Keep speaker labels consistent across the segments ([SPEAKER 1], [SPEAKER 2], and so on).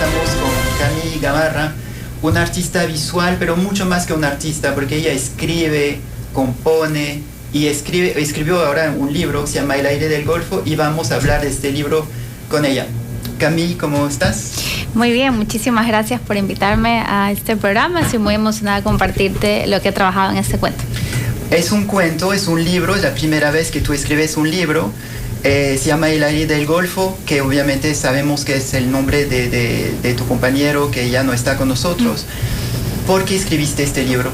[SPEAKER 1] estamos con Camille Gamarra, una artista visual, pero mucho más que una artista, porque ella escribe, compone y escribió ahora un libro que se llama El aire del Golfo, y vamos a hablar de este libro con ella. Camille, ¿cómo estás?
[SPEAKER 2] Muy bien, muchísimas gracias por invitarme a este programa. Estoy muy emocionada de compartirte lo que he trabajado en este cuento.
[SPEAKER 1] Es un cuento, es un libro, es la primera vez que tú escribes un libro. Se llama El aire del Golfo, que obviamente sabemos que es el nombre de tu compañero que ya no está con nosotros. ¿Por qué escribiste este libro?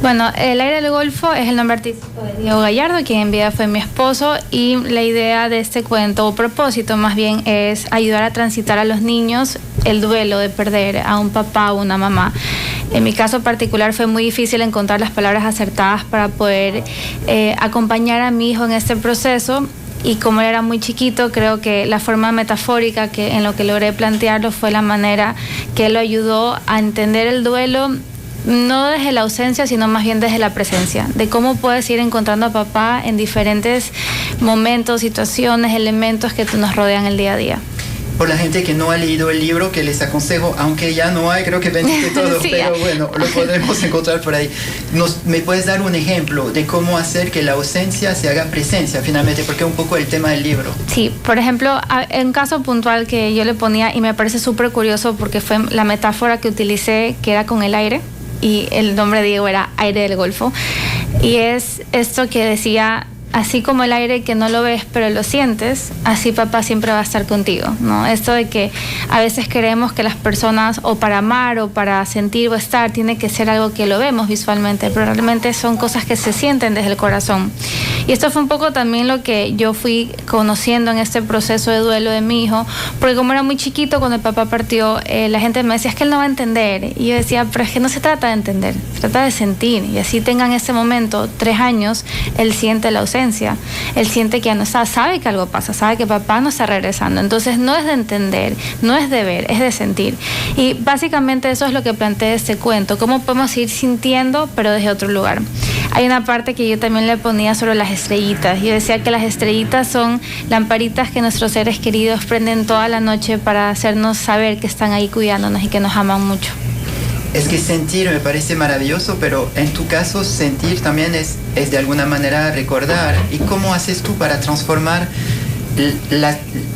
[SPEAKER 2] Bueno, El aire del Golfo es el nombre artístico de Diego Gallardo, quien en vida fue mi esposo, y la idea de este cuento, o propósito más bien, es ayudar a transitar a los niños el duelo de perder a un papá o una mamá. En mi caso particular fue muy difícil encontrar las palabras acertadas para poder acompañar a mi hijo en este proceso. Y como él era muy chiquito, creo que la forma metafórica en lo que logré plantearlo fue la manera que él lo ayudó a entender el duelo, no desde la ausencia, sino más bien desde la presencia, de cómo puedes ir encontrando a papá en diferentes momentos, situaciones, elementos que nos rodean el día a día.
[SPEAKER 1] Por la gente que no ha leído el libro, que les aconsejo, aunque ya no hay, creo que vendiste todo, sí, pero bueno, lo podemos encontrar por ahí. ¿Me puedes dar un ejemplo de cómo hacer que la ausencia se haga presencia finalmente? Porque es un poco el tema del libro.
[SPEAKER 2] Sí, por ejemplo, en un caso puntual que yo le ponía, y me parece súper curioso porque fue la metáfora que utilicé, que era con el aire, y el nombre de Diego era Aire del Golfo, y es esto que decía: así como el aire que no lo ves pero lo sientes, así papá siempre va a estar contigo, ¿no? Esto de que a veces creemos que las personas, o para amar o para sentir o estar, tiene que ser algo que lo vemos visualmente, pero realmente son cosas que se sienten desde el corazón. Y esto fue un poco también lo que yo fui conociendo en este proceso de duelo de mi hijo, porque como era muy chiquito cuando el papá partió, la gente me decía: es que él no va a entender. Y yo decía: pero es que no se trata de entender, se trata de sentir. Y así tenga en ese momento 3 años, él siente la ausencia. Él siente que ya no está, sabe que algo pasa, sabe que papá no está regresando. Entonces no es de entender, no es de ver, es de sentir. Y básicamente eso es lo que planteé este cuento: cómo podemos ir sintiendo pero desde otro lugar. Hay una parte que yo también le ponía sobre las estrellitas. Yo decía que las estrellitas son lamparitas que nuestros seres queridos prenden toda la noche para hacernos saber que están ahí cuidándonos y que nos aman mucho.
[SPEAKER 1] Es que sentir me parece maravilloso, pero en tu caso sentir también es de alguna manera recordar. ¿Y cómo haces tú para transformar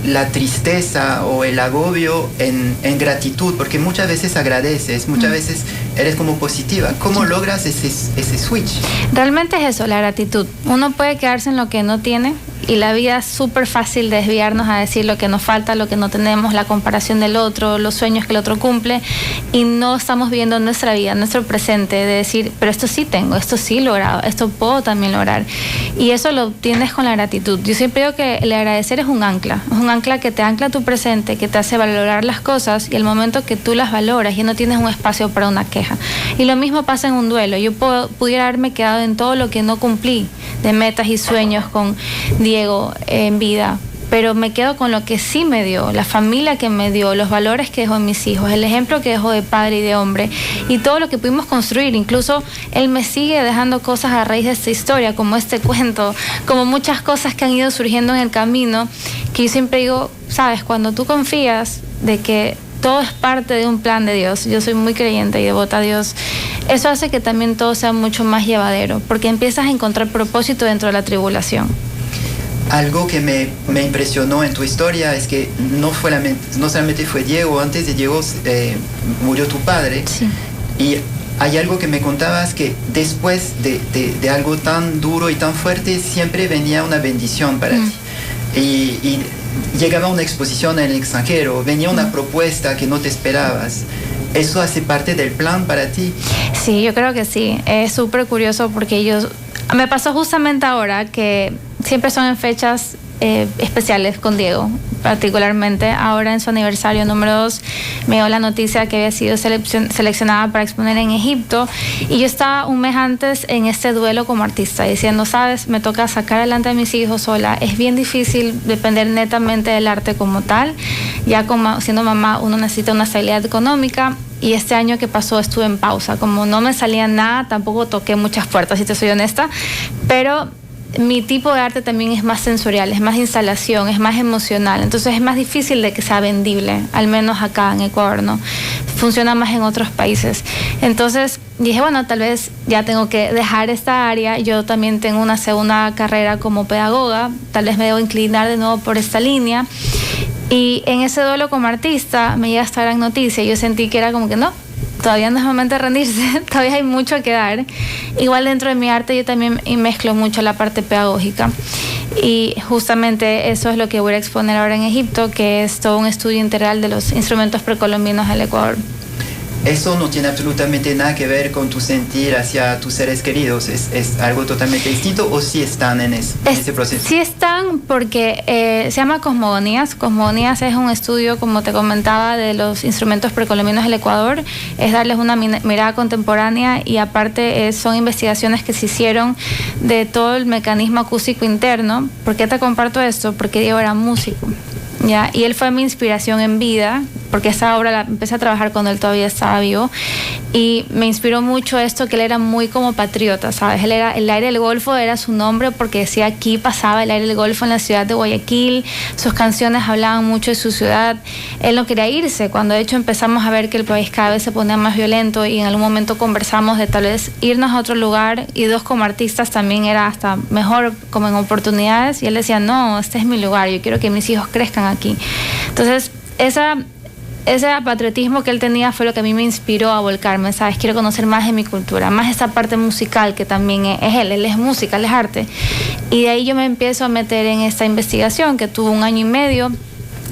[SPEAKER 1] la tristeza o el agobio en gratitud? Porque muchas veces agradeces, muchas veces eres como positiva. ¿Cómo logras ese switch?
[SPEAKER 2] Realmente es eso, la gratitud. Uno puede quedarse en lo que no tiene, y la vida es súper fácil desviarnos a decir lo que nos falta, lo que no tenemos, la comparación del otro, los sueños que el otro cumple, y no estamos viendo nuestra vida, nuestro presente, de decir: pero esto sí tengo, esto sí he logrado, esto puedo también lograr. Y eso lo obtienes con la gratitud. Yo siempre digo que el agradecer es un ancla que te ancla a tu presente, que te hace valorar las cosas, y el momento que tú las valoras ya no tienes un espacio para una queja. Y lo mismo pasa en un duelo. Yo pudiera haberme quedado en todo lo que no cumplí de metas y sueños con Diego en vida, pero me quedo con lo que sí me dio, la familia que me dio, los valores que dejó en mis hijos, el ejemplo que dejó de padre y de hombre, y todo lo que pudimos construir. Incluso él me sigue dejando cosas a raíz de esta historia, como este cuento, como muchas cosas que han ido surgiendo en el camino, que yo siempre digo: sabes, cuando tú confías de que todo es parte de un plan de Dios, yo soy muy creyente y devota a Dios, eso hace que también todo sea mucho más llevadero, porque empiezas a encontrar propósito dentro de la tribulación.
[SPEAKER 1] Algo que me impresionó en tu historia es que no solamente fue Diego. Antes de Diego murió tu padre.
[SPEAKER 2] Sí.
[SPEAKER 1] Y hay algo que me contabas, que después de algo tan duro y tan fuerte siempre venía una bendición para ti. Y llegaba una exposición en el extranjero, venía una propuesta que no te esperabas. ¿Eso hace parte del plan para ti? Sí,
[SPEAKER 2] yo creo que sí. Es súper curioso porque me pasó justamente ahora, que siempre son en fechas especiales con Diego, particularmente ahora en su aniversario número 2 me dio la noticia que había sido seleccionada para exponer en Egipto, y yo estaba un mes antes en este duelo como artista, diciendo: sabes, me toca sacar adelante a mis hijos sola, es bien difícil depender netamente del arte como tal, ya como siendo mamá uno necesita una estabilidad económica. Y este año que pasó estuve en pausa, como no me salía nada, tampoco toqué muchas puertas, si te soy honesta, pero mi tipo de arte también es más sensorial, es más instalación, es más emocional. Entonces es más difícil de que sea vendible, al menos acá en Ecuador, ¿no? Funciona más en otros países. Entonces dije, bueno, tal vez ya tengo que dejar esta área. Yo también tengo una segunda carrera como pedagoga, tal vez me debo inclinar de nuevo por esta línea. Y en ese duelo como artista me llega esta gran noticia. Yo sentí que era como que no, todavía no es momento de rendirse, todavía hay mucho que dar. Igual dentro de mi arte yo también mezclo mucho la parte pedagógica. Y justamente eso es lo que voy a exponer ahora en Egipto, que es todo un estudio integral de los instrumentos precolombinos del Ecuador.
[SPEAKER 1] Eso no tiene absolutamente nada que ver con tu sentir hacia tus seres queridos. ¿Es algo totalmente distinto o sí están en ese proceso?
[SPEAKER 2] Sí están porque se llama Cosmogonías. Cosmogonías es un estudio, como te comentaba, de los instrumentos precolombinos del Ecuador. Es darles una mirada contemporánea y aparte son investigaciones que se hicieron de todo el mecanismo acústico interno. ¿Por qué te comparto esto? Porque Diego era músico. ¿Ya? Y él fue mi inspiración en vida, porque esta obra la empecé a trabajar cuando él todavía estaba vivo, y me inspiró mucho esto, que él era muy como patriota, ¿sabes? Él era, el aire del Golfo era su nombre porque decía aquí pasaba el aire del Golfo en la ciudad de Guayaquil, sus canciones hablaban mucho de su ciudad, él no quería irse, cuando de hecho empezamos a ver que el país cada vez se ponía más violento y en algún momento conversamos de tal vez irnos a otro lugar, y dos como artistas también era hasta mejor como en oportunidades, y él decía, no, este es mi lugar, yo quiero que mis hijos crezcan aquí. Entonces, ese patriotismo que él tenía fue lo que a mí me inspiró a volcarme, ¿sabes? Quiero conocer más de mi cultura, más esta parte musical que también es él es música, él es arte. Y de ahí yo me empiezo a meter en esta investigación que tuvo 1 año y medio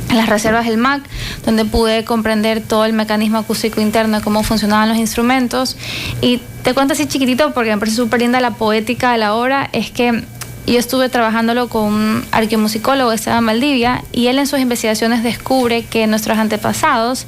[SPEAKER 2] en las reservas del MAC, donde pude comprender todo el mecanismo acústico interno, cómo funcionaban los instrumentos. Y te cuento así chiquitito porque me parece súper linda la poética de la obra, es que yo estuve trabajándolo con un arqueomusicólogo, Esteban Valdivia, y él en sus investigaciones descubre que nuestros antepasados,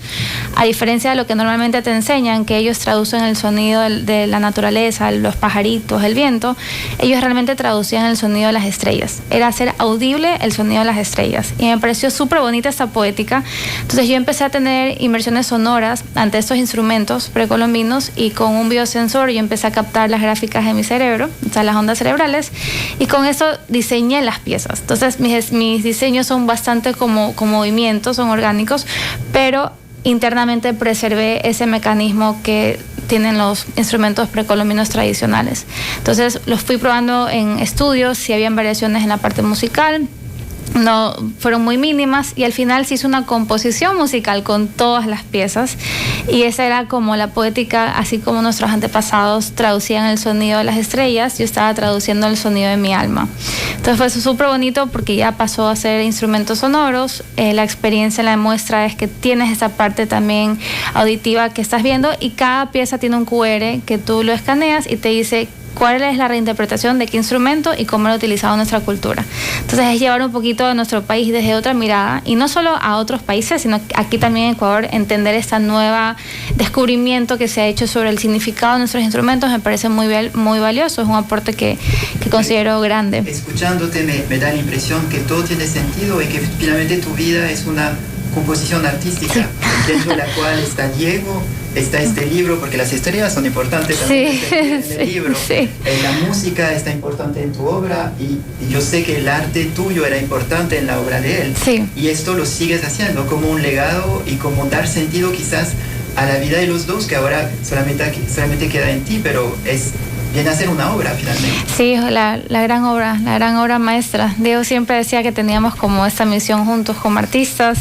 [SPEAKER 2] a diferencia de lo que normalmente te enseñan, que ellos traducen el sonido de la naturaleza, los pajaritos, el viento, ellos realmente traducían el sonido de las estrellas. Era hacer audible el sonido de las estrellas. Y me pareció súper bonita esta poética. Entonces yo empecé a tener inmersiones sonoras ante estos instrumentos precolombinos, y con un biosensor yo empecé a captar las gráficas de mi cerebro, o sea, las ondas cerebrales, y con eso diseñé las piezas. Entonces mis diseños son bastante como movimientos, son orgánicos, pero internamente preservé ese mecanismo que tienen los instrumentos precolombinos tradicionales. Entonces los fui probando en estudios, si habían variaciones en la parte musical, no fueron muy mínimas, y al final se hizo una composición musical con todas las piezas, y esa era como la poética, así como nuestros antepasados traducían el sonido de las estrellas, yo estaba traduciendo el sonido de mi alma. Entonces fue súper bonito porque ya pasó a ser instrumentos sonoros. La experiencia en la muestra es que tienes esa parte también auditiva que estás viendo, y cada pieza tiene un QR que tú lo escaneas y te dice cuál es la reinterpretación de qué instrumento y cómo lo ha utilizado nuestra cultura. Entonces es llevar un poquito de nuestro país desde otra mirada, y no solo a otros países, sino aquí también en Ecuador, entender esta nueva descubrimiento que se ha hecho sobre el significado de nuestros instrumentos. Me parece muy valioso, es un aporte que considero grande.
[SPEAKER 1] Escuchándote me da la impresión que todo tiene sentido y que finalmente tu vida es una composición artística, sí, dentro de la cual está Diego, está este libro, porque las estrellas son importantes también, sí, en el libro, sí. La música está importante en tu obra, y yo sé que el arte tuyo era importante en la obra de él,
[SPEAKER 2] sí.
[SPEAKER 1] Y esto lo sigues haciendo como un legado y como dar sentido quizás a la vida de los dos, que ahora solamente queda en ti, pero viene a ser una obra finalmente.
[SPEAKER 2] Sí, la gran obra maestra. Diego siempre decía que teníamos como esta misión juntos como artistas.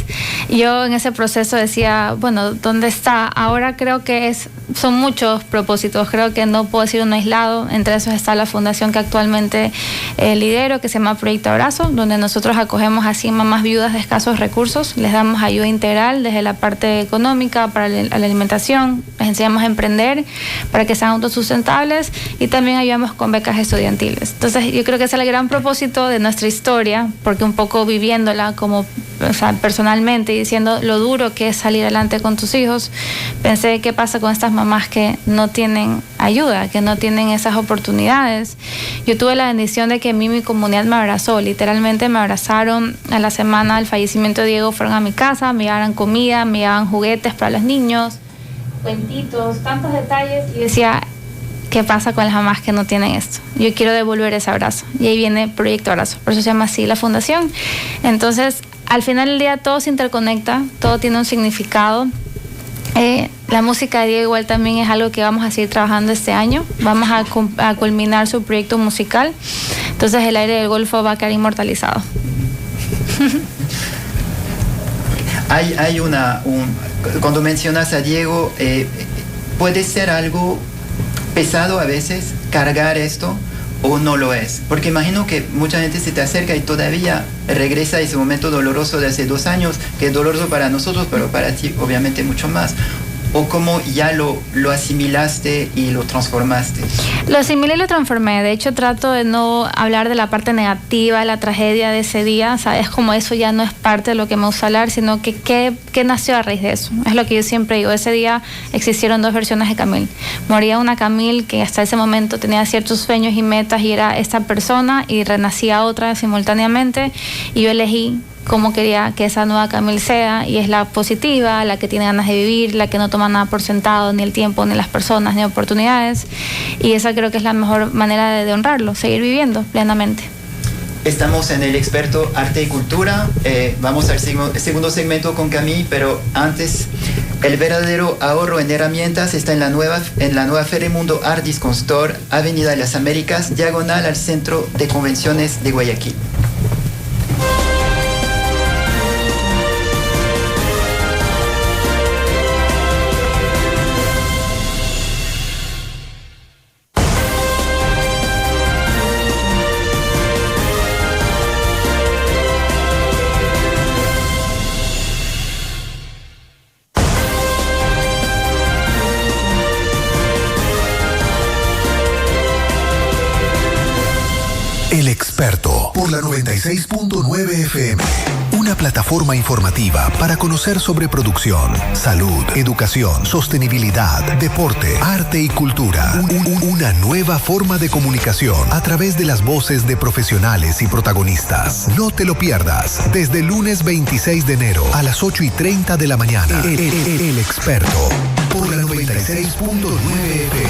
[SPEAKER 2] Yo en ese proceso decía, bueno, ¿dónde está? Ahora creo que son muchos propósitos, creo que no puedo decir uno aislado. Entre esos está la fundación que actualmente lidero, que se llama Proyecto Abrazo, donde nosotros acogemos a 100 mamás viudas de escasos recursos, les damos ayuda integral desde la parte económica para la alimentación, les enseñamos a emprender para que sean autosustentables, y también ayudamos con becas estudiantiles. Entonces yo creo que ese es el gran propósito de nuestra historia, porque un poco viviéndola como, o sea, personalmente, y diciendo lo duro que es salir adelante con tus hijos, pensé qué pasa con estas mamás que no tienen ayuda, que no tienen esas oportunidades. Yo tuve la bendición de que mi comunidad me abrazó, literalmente me abrazaron. A la semana del fallecimiento de Diego fueron a mi casa, me llevaban comida, me llevaban juguetes para los niños, cuentitos, tantos detalles, y decía, ¿qué pasa con las mamás que no tienen esto? Yo quiero devolver ese abrazo. Y ahí viene Proyecto Abrazo. Por eso se llama así la fundación. Entonces, al final del día todo se interconecta, todo tiene un significado. La música de Diego igual también es algo que vamos a seguir trabajando este año. Vamos a culminar su proyecto musical. Entonces el aire del Golfo va a quedar inmortalizado.
[SPEAKER 1] Hay cuando mencionas a Diego, puede ser algo pesado a veces cargar esto, o no lo es, porque imagino que mucha gente se te acerca y todavía regresa a ese momento doloroso de hace 2 años, que es doloroso para nosotros, pero para ti obviamente mucho más. ¿O cómo ya lo asimilaste y lo transformaste?
[SPEAKER 2] Lo asimilé y lo transformé. De hecho, trato de no hablar de la parte negativa, la tragedia de ese día. ¿Sabes? Como eso ya no es parte de lo que me gusta hablar, sino que qué nació a raíz de eso. Es lo que yo siempre digo. Ese día existieron 2 versiones de Camille. Moría una Camille que hasta ese momento tenía ciertos sueños y metas y era esta persona, y renacía otra simultáneamente. Y yo elegí cómo quería que esa nueva Camille sea, y es la positiva, la que tiene ganas de vivir, la que no toma nada por sentado, ni el tiempo, ni las personas, ni oportunidades, y esa creo que es la mejor manera de honrarlo, seguir viviendo plenamente.
[SPEAKER 1] Estamos en el experto arte y cultura, vamos al segundo segmento con Camille, pero antes, el verdadero ahorro en herramientas está en la nueva Ferimundo Art Discount Store, Avenida de las Américas, diagonal al Centro de Convenciones de Guayaquil.
[SPEAKER 3] El Experto, por la 96.9 FM. Una plataforma informativa para conocer sobre producción, salud, educación, sostenibilidad, deporte, arte y cultura. Una nueva forma de comunicación a través de las voces de profesionales y protagonistas. No te lo pierdas. Desde el lunes 26 de enero a las 8:30 de la mañana. El Experto, por la 96.9 FM.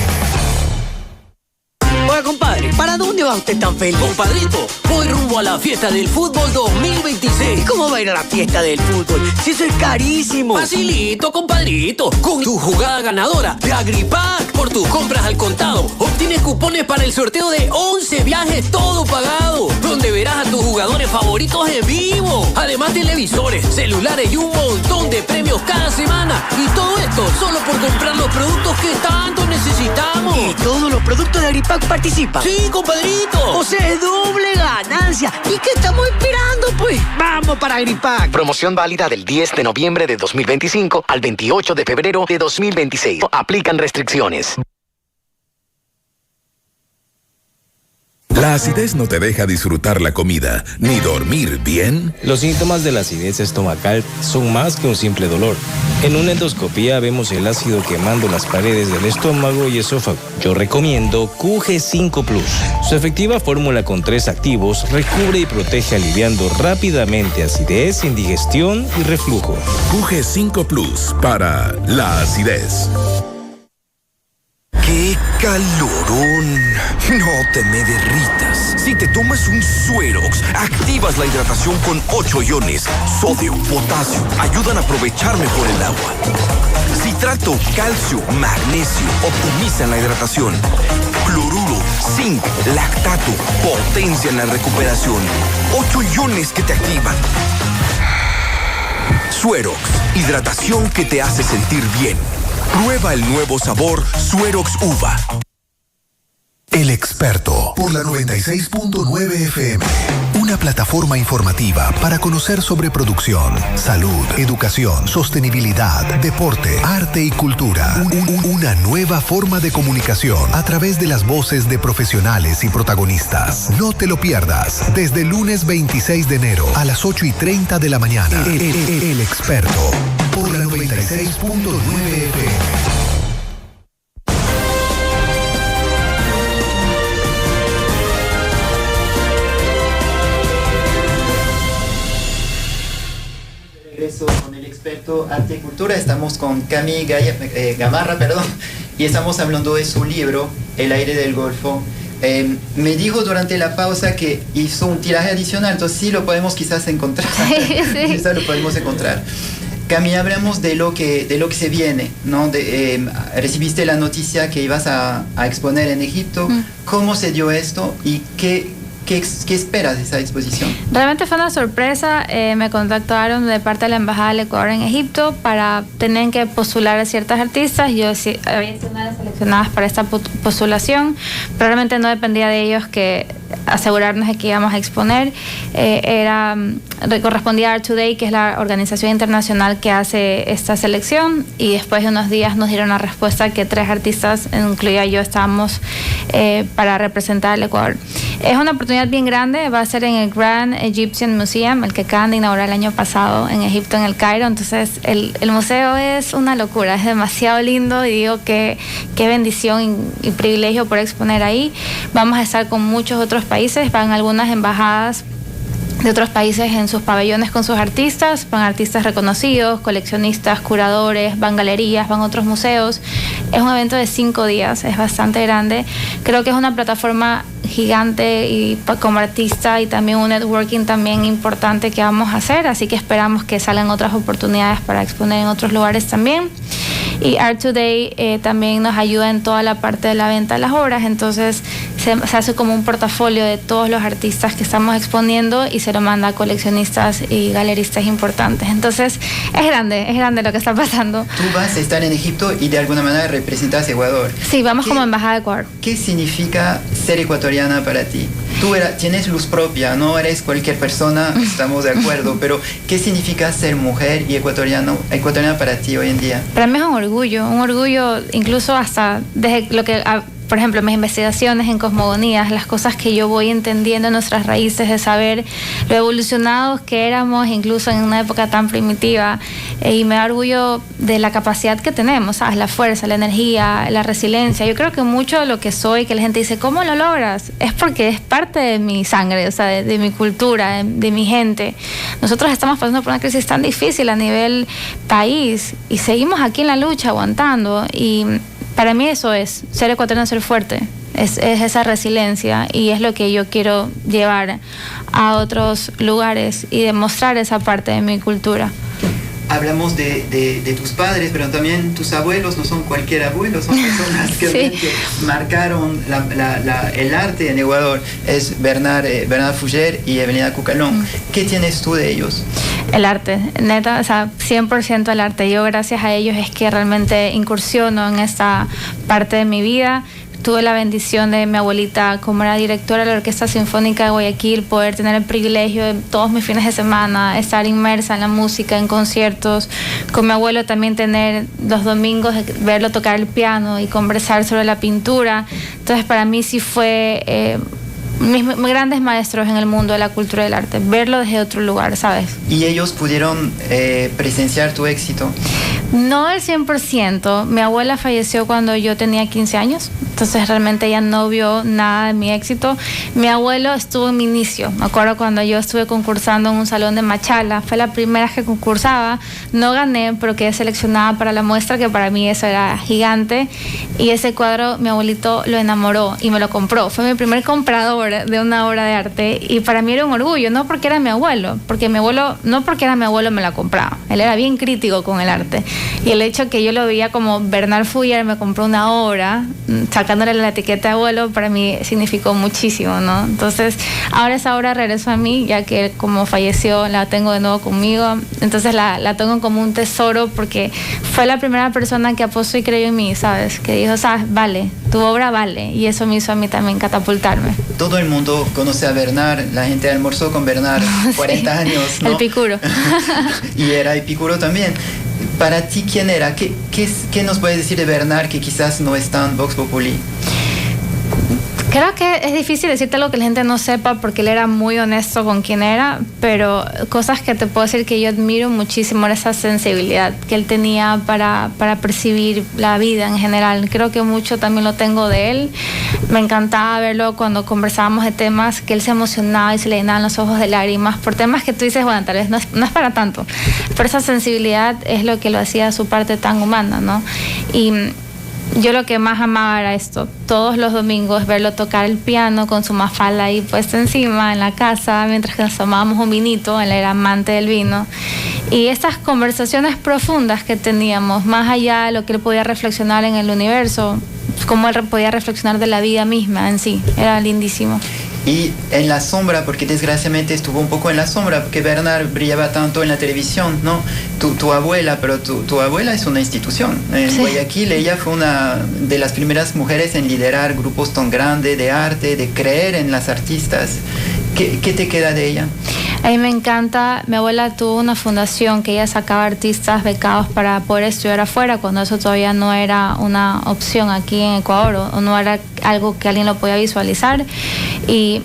[SPEAKER 4] Oiga, compadre, ¿para dónde va usted tan feliz?
[SPEAKER 5] Compadrito, voy rumbo a la fiesta del fútbol 2026.
[SPEAKER 4] ¿Y cómo va a ir a la fiesta del fútbol? Si eso es carísimo.
[SPEAKER 5] Facilito, compadrito. Con tu jugada ganadora de Agripack, por tus compras al contado, obtienes cupones para el sorteo de 11 viajes todo pagado, donde verás a tus jugadores favoritos en vivo. Además, televisores, celulares y un montón de premios cada semana. Y todo esto solo por comprar los productos que tanto necesitamos.
[SPEAKER 4] ¿Y todos los productos de Agripack participan?
[SPEAKER 5] Sí, compadrito.
[SPEAKER 4] O sea, es doble ganancia. ¿Y qué estamos esperando, pues? ¡Vamos para Agripack!
[SPEAKER 6] Promoción válida del 10 de noviembre de 2025 al 28 de febrero de 2026. Aplican restricciones.
[SPEAKER 7] La acidez no te deja disfrutar la comida, ni dormir bien.
[SPEAKER 8] Los síntomas de la acidez estomacal son más que un simple dolor. En una endoscopía vemos el ácido quemando las paredes del estómago y esófago. Yo recomiendo QG5 Plus. Su efectiva fórmula con 3 activos recubre y protege aliviando rápidamente acidez, indigestión y reflujo.
[SPEAKER 7] QG5 Plus para la acidez.
[SPEAKER 9] ¡Qué calorón! No te me derritas. Si te tomas un Suerox, activas la hidratación con 8 iones, sodio, potasio, ayudan a aprovechar mejor el agua. Citrato, calcio, magnesio, optimizan la hidratación. Cloruro, zinc, lactato, potencian la recuperación. 8 iones que te activan. Suerox, hidratación que te hace sentir bien. Prueba el nuevo sabor Suerox Uva.
[SPEAKER 3] El Experto, por la 96.9 FM. Una plataforma informativa para conocer sobre producción, salud, educación, sostenibilidad, deporte, arte y cultura. Una nueva forma de comunicación a través de las voces de profesionales y protagonistas. No te lo pierdas. Desde el lunes 26 de enero a las 8:30 de la mañana. El Experto, por la 96.9 FM.
[SPEAKER 1] Con el experto arte y cultura, estamos con Camille Gamarra, y estamos hablando de su libro El aire del Golfo. Me dijo durante la pausa que hizo un tiraje adicional, entonces sí lo podemos quizás encontrar. Sí. Quizás lo podemos encontrar. Cami, hablamos de lo que se viene, ¿no? Recibiste la noticia que ibas a exponer en Egipto. ¿Cómo se dio esto y qué esperas de esa exposición?
[SPEAKER 2] Realmente fue una sorpresa. Me contactaron de parte de la Embajada del Ecuador en Egipto para tener que postular a ciertas artistas. Yo había sido una de las seleccionadas para esta postulación, pero realmente no dependía de ellos que asegurarnos de que íbamos a exponer. Correspondía a Art Today, que es la organización internacional que hace esta selección, y después de unos días nos dieron la respuesta que 3 artistas, incluida yo, estábamos para representar al Ecuador. Es una oportunidad bien grande, va a ser en el Grand Egyptian Museum, el que acaban de inaugurar el año pasado en Egipto, en el Cairo. Entonces el museo es una locura, es demasiado lindo, y digo que qué bendición y privilegio por exponer ahí. Vamos a estar con muchos otros países, van algunas embajadas de otros países en sus pabellones con sus artistas, van artistas reconocidos, coleccionistas, curadores, van galerías, van otros museos. Es un evento de 5 días, es bastante grande. Creo que es una plataforma gigante y como artista, y también un networking también importante que vamos a hacer, así que esperamos que salgan otras oportunidades para exponer en otros lugares también. Y Art Today también nos ayuda en toda la parte de la venta de las obras, entonces se hace como un portafolio de todos los artistas que estamos exponiendo y se lo manda a coleccionistas y galeristas importantes. Entonces es grande lo que está pasando.
[SPEAKER 1] Tú vas a estar en Egipto y de alguna manera representas a Ecuador.
[SPEAKER 2] Sí, vamos como embajada de Ecuador.
[SPEAKER 1] ¿Qué significa ser ecuatoriana para ti? Tú tienes luz propia, no eres cualquier persona, estamos de acuerdo, pero ¿qué significa ser mujer y ecuatoriana para ti hoy en día?
[SPEAKER 2] Para mí es un orgullo, incluso hasta desde lo que... Por ejemplo, mis investigaciones en cosmogonías, las cosas que yo voy entendiendo en nuestras raíces, de saber lo evolucionados que éramos, incluso en una época tan primitiva, y me da orgullo de la capacidad que tenemos, ¿sabes? La fuerza, la energía, la resiliencia. Yo creo que mucho de lo que soy, que la gente dice, ¿cómo lo logras? Es porque es parte de mi sangre, o sea, de mi cultura, de mi gente. Nosotros estamos pasando por una crisis tan difícil a nivel país y seguimos aquí en la lucha, aguantando, y para mí eso es, ser ecuatoriano, ser fuerte, es esa resiliencia, y es lo que yo quiero llevar a otros lugares y demostrar esa parte de mi cultura.
[SPEAKER 1] Hablamos de tus padres, pero también tus abuelos no son cualquier abuelo, son personas que, sí, que marcaron el arte en Ecuador. Es Bernard Fougère y Evelina Cucalón. ¿Qué tienes tú de ellos?
[SPEAKER 2] El arte, neta, o sea, 100% el arte. Yo gracias a ellos es que realmente incursiono en esta parte de mi vida. Tuve la bendición de mi abuelita, como era directora de la Orquesta Sinfónica de Guayaquil, poder tener el privilegio de todos mis fines de semana estar inmersa en la música, en conciertos. Con mi abuelo también tener los domingos, verlo tocar el piano y conversar sobre la pintura. Entonces para mí sí fue mis grandes maestros en el mundo de la cultura del arte, verlo desde otro lugar, ¿sabes?
[SPEAKER 1] ¿Y ellos pudieron presenciar tu éxito?
[SPEAKER 2] No al 100%. Mi abuela falleció cuando yo tenía 15 años, entonces realmente ella no vio nada de mi éxito. Mi abuelo estuvo en mi inicio. Me acuerdo cuando yo estuve concursando en un salón de Machala, fue la primera que concursaba, no gané, pero quedé seleccionada para la muestra, que para mí eso era gigante, y ese cuadro mi abuelito lo enamoró y me lo compró. Fue mi primer comprador de una obra de arte, y para mí era un orgullo, no porque era mi abuelo, no porque era mi abuelo me la compraba, él era bien crítico con el arte, y el hecho que yo lo veía como Bernard Fougère me compró una obra, sacándole la etiqueta de abuelo, para mí significó muchísimo, ¿no? Entonces ahora esa obra regresó a mí, ya que él, como falleció, la tengo de nuevo conmigo, entonces la tengo como un tesoro, porque fue la primera persona que apostó y creyó en mí, ¿sabes? Que dijo, ¿sabes? Vale, tu obra vale, y eso me hizo a mí también catapultarme.
[SPEAKER 1] Todo el mundo conoce a Bernard, la gente almorzó con Bernard 40 sí, años, ¿no?
[SPEAKER 2] Epicuro.
[SPEAKER 1] Y era Epicuro también. Para ti, ¿quién era? ¿Qué nos puedes decir de Bernard que quizás no está en Vox Populi?
[SPEAKER 2] Creo que es difícil decirte algo que la gente no sepa, porque él era muy honesto con quién era, pero cosas que te puedo decir que yo admiro muchísimo era esa sensibilidad que él tenía para percibir la vida en general. Creo que mucho también lo tengo de él. Me encantaba verlo cuando conversábamos de temas que él se emocionaba y se le llenaban los ojos de lágrimas por temas que tú dices, bueno, tal vez no es para tanto, pero esa sensibilidad es lo que lo hacía su parte tan humana, ¿no? Y yo lo que más amaba era esto, todos los domingos verlo tocar el piano con su mafalda ahí puesta encima en la casa, mientras que nos tomábamos un vinito, él era amante del vino, y estas conversaciones profundas que teníamos, más allá de lo que él podía reflexionar en el universo, cómo él podía reflexionar de la vida misma en sí, era lindísimo.
[SPEAKER 1] Y en la sombra, porque desgraciadamente estuvo un poco en la sombra, porque Bernard brillaba tanto en la televisión, ¿no? Tu abuela, pero tu abuela es una institución. En Guayaquil ella fue una de las primeras mujeres en liderar grupos tan grandes de arte, de creer en las artistas. ¿Qué te queda de ella?
[SPEAKER 2] A mí me encanta, mi abuela tuvo una fundación que ella sacaba artistas becados para poder estudiar afuera, cuando eso todavía no era una opción aquí en Ecuador, o no era algo que alguien lo podía visualizar, y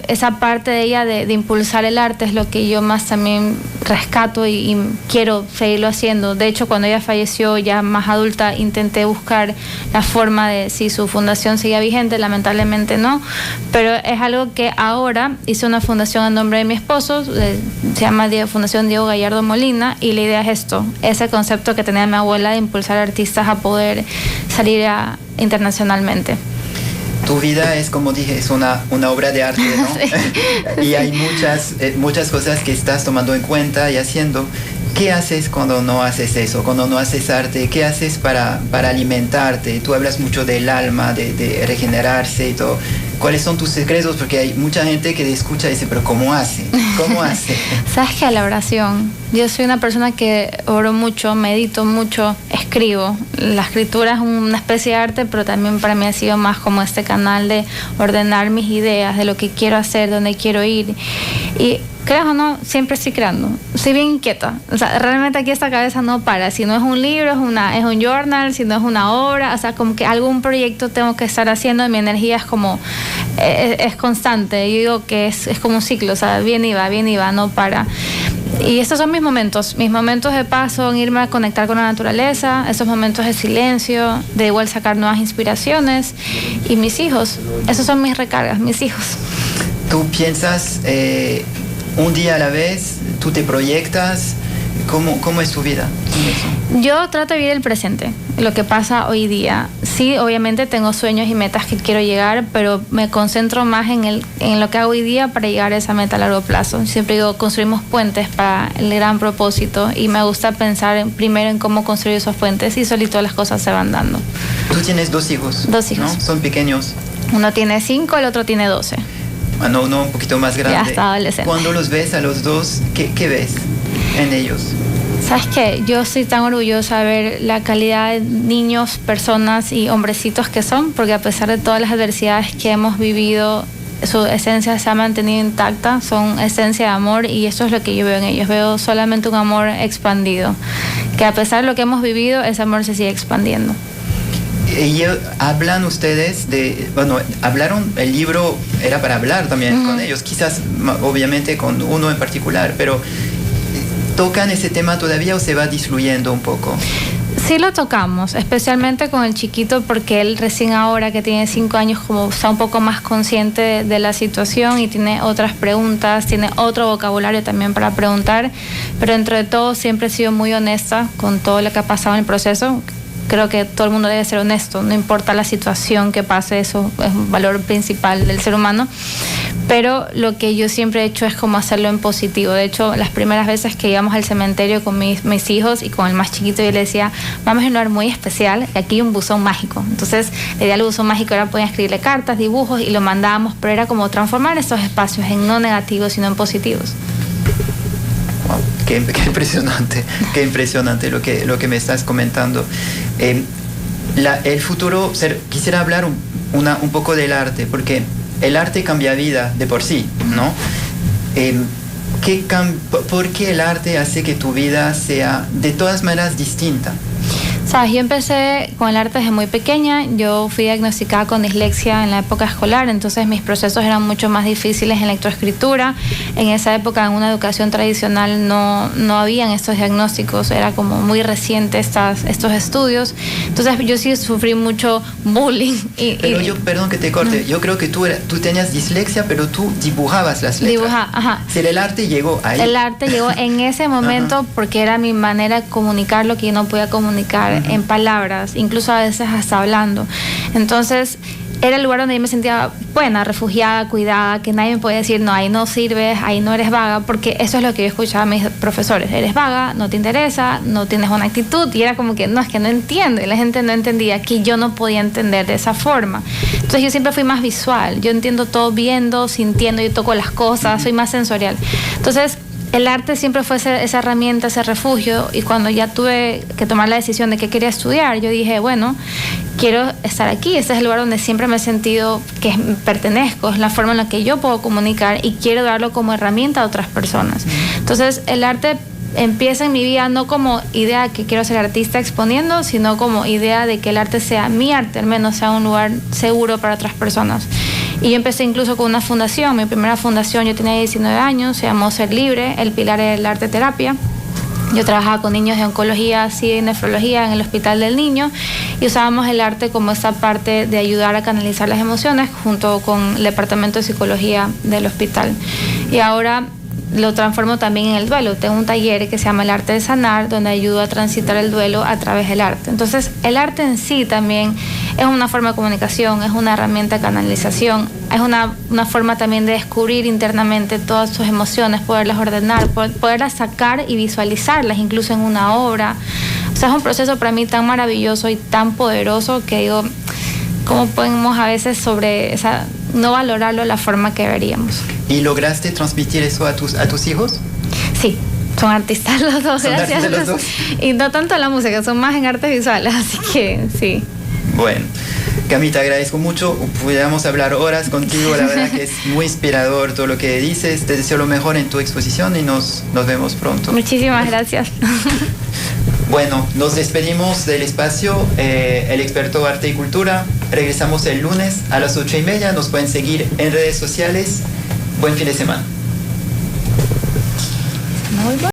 [SPEAKER 2] esa parte de ella de impulsar el arte es lo que yo más también rescato y quiero seguirlo haciendo. De hecho, cuando ella falleció ya más adulta, intenté buscar la forma de si su fundación seguía vigente, lamentablemente no, pero es algo que ahora hice una fundación en nombre de mi esposo, se llama Fundación Diego Gallardo Molina, y la idea es esto, ese concepto que tenía mi abuela de impulsar artistas a poder salir internacionalmente.
[SPEAKER 1] Tu vida es, como dije, es una obra de arte, ¿no? Sí. Y hay muchas cosas que estás tomando en cuenta y haciendo. ¿Qué haces cuando no haces eso? Cuando no haces arte, ¿qué haces para alimentarte? Tú hablas mucho del alma, de regenerarse y todo. ¿Cuáles son tus secretos? Porque hay mucha gente que te escucha y dice, pero ¿cómo hace? ¿Cómo hace?
[SPEAKER 2] ¿Sabes qué? La oración. Yo soy una persona que oro mucho, medito mucho, escribo. La escritura es una especie de arte, pero también para mí ha sido más como este canal de ordenar mis ideas, de lo que quiero hacer, dónde quiero ir. Y creas o no, siempre estoy creando. Soy bien inquieta. O sea, realmente aquí esta cabeza no para. Si no es un libro, es un journal, si no es una obra, o sea, como que algún proyecto tengo que estar haciendo, y mi energía es como, es constante. Yo digo que es como un ciclo, o sea, viene y va, no para. Y estos son mis momentos de paz son irme a conectar con la naturaleza, esos momentos de silencio, de igual sacar nuevas inspiraciones, y mis hijos, esos son mis recargas, mis hijos.
[SPEAKER 1] ¿Tú piensas un día a la vez? ¿Tú te proyectas? ¿Cómo es tu vida?
[SPEAKER 2] Yo trato de vivir el presente, lo que pasa hoy día. Sí, obviamente tengo sueños y metas que quiero llegar, pero me concentro más en lo que hago hoy día para llegar a esa meta a largo plazo. Siempre digo, construimos puentes para el gran propósito, y me gusta pensar primero en cómo construir esos puentes, y solito las cosas se van dando.
[SPEAKER 1] Tú tienes 2 hijos.
[SPEAKER 2] 2 hijos.
[SPEAKER 1] ¿No? Son pequeños.
[SPEAKER 2] Uno tiene 5, el otro tiene 12.
[SPEAKER 1] No, un poquito más grande.
[SPEAKER 2] Ya está adolescente.
[SPEAKER 1] Cuando los ves a los dos, ¿qué ves en ellos?
[SPEAKER 2] ¿Sabes qué? Yo estoy tan orgullosa de ver la calidad de niños, personas y hombrecitos que son, porque a pesar de todas las adversidades que hemos vivido, su esencia se ha mantenido intacta, son esencia de amor, y eso es lo que yo veo en ellos. Veo solamente un amor expandido, que a pesar de lo que hemos vivido, ese amor se sigue expandiendo.
[SPEAKER 1] Y hablan ustedes hablaron, el libro era para hablar también con ellos, quizás obviamente con uno en particular, pero ¿tocan ese tema todavía o se va disluyendo un poco?
[SPEAKER 2] Sí lo tocamos, especialmente con el chiquito, porque él recién ahora que tiene 5 años como está un poco más consciente de la situación y tiene otras preguntas, tiene otro vocabulario también para preguntar, pero dentro de todo siempre he sido muy honesta con todo lo que ha pasado en el proceso. Creo que todo el mundo debe ser honesto, no importa la situación que pase, eso es un valor principal del ser humano, pero lo que yo siempre he hecho es como hacerlo en positivo. De hecho, las primeras veces que íbamos al cementerio con mis hijos y con el más chiquito, yo le decía, vamos a un lugar muy especial, y aquí hay un buzón mágico. Entonces, la idea del buzón mágico era poder escribirle cartas, dibujos, y lo mandábamos, pero era como transformar esos espacios en no negativos, sino en positivos.
[SPEAKER 1] Wow, qué impresionante lo que me estás comentando. El futuro, quisiera hablar un poco del arte, porque el arte cambia vida de por sí, ¿no? ¿Por qué el arte hace que tu vida sea de todas maneras distinta?
[SPEAKER 2] Sabes, yo empecé con el arte desde muy pequeña. Yo fui diagnosticada con dislexia en la época escolar, entonces mis procesos eran mucho más difíciles en lectoescritura. En esa época, en una educación tradicional, no habían estos diagnósticos, era como muy reciente estos estudios. Entonces yo sí sufrí mucho bullying.
[SPEAKER 1] Perdón que te corte, yo creo que tú tenías dislexia, pero tú dibujabas las letras.
[SPEAKER 2] Ajá.
[SPEAKER 1] El arte llegó ahí.
[SPEAKER 2] El arte llegó en ese momento porque era mi manera de comunicar lo que yo no podía comunicar en palabras, incluso a veces hasta hablando. Entonces, era el lugar donde yo me sentía buena, refugiada, cuidada, que nadie me podía decir, no, ahí no sirves, ahí no eres vaga, porque eso es lo que yo escuchaba a mis profesores. Eres vaga, no te interesa, no tienes una actitud, y era como que, no, es que no entiendo, y la gente no entendía que yo no podía entender de esa forma. Entonces yo siempre fui más visual, yo entiendo todo viendo, sintiendo, yo toco las cosas, soy más sensorial. Entonces, el arte siempre fue esa herramienta, ese refugio, y cuando ya tuve que tomar la decisión de qué quería estudiar, yo dije, bueno, quiero estar aquí, este es el lugar donde siempre me he sentido que pertenezco, es la forma en la que yo puedo comunicar y quiero darlo como herramienta a otras personas. Entonces, el arte empieza en mi vida no como idea que quiero ser artista exponiendo, sino como idea de que el arte sea mi arte, al menos sea un lugar seguro para otras personas. Y yo empecé incluso con una fundación, mi primera fundación, yo tenía 19 años, se llamó Ser Libre, el pilar era el arte terapia. Yo trabajaba con niños de oncología, sí, de nefrología en el Hospital del Niño, y usábamos el arte como esa parte de ayudar a canalizar las emociones junto con el departamento de psicología del hospital. Y ahora lo transformo también en el duelo. Tengo un taller que se llama El Arte de Sanar, donde ayudo a transitar el duelo a través del arte. Entonces, el arte en sí también es una forma de comunicación, es una herramienta de canalización, es una forma también de descubrir internamente todas sus emociones, poderlas ordenar, poderlas sacar y visualizarlas, incluso en una obra. O sea, es un proceso para mí tan maravilloso y tan poderoso que digo, ¿cómo podemos a veces no valorarlo de la forma que deberíamos?
[SPEAKER 1] ¿Y lograste transmitir eso a tus hijos?
[SPEAKER 2] Sí, son artistas los dos, gracias.
[SPEAKER 1] Los dos.
[SPEAKER 2] Y no tanto la música, son más en artes visuales, así que sí.
[SPEAKER 1] Bueno, Cami, te agradezco mucho. Pudiéramos hablar horas contigo, la verdad que es muy inspirador todo lo que dices. Te deseo lo mejor en tu exposición y nos vemos pronto.
[SPEAKER 2] Muchísimas gracias.
[SPEAKER 1] Bueno, nos despedimos del espacio El Experto Arte y Cultura. Regresamos el lunes a las 8:30. Nos pueden seguir en redes sociales. Buen fin de semana.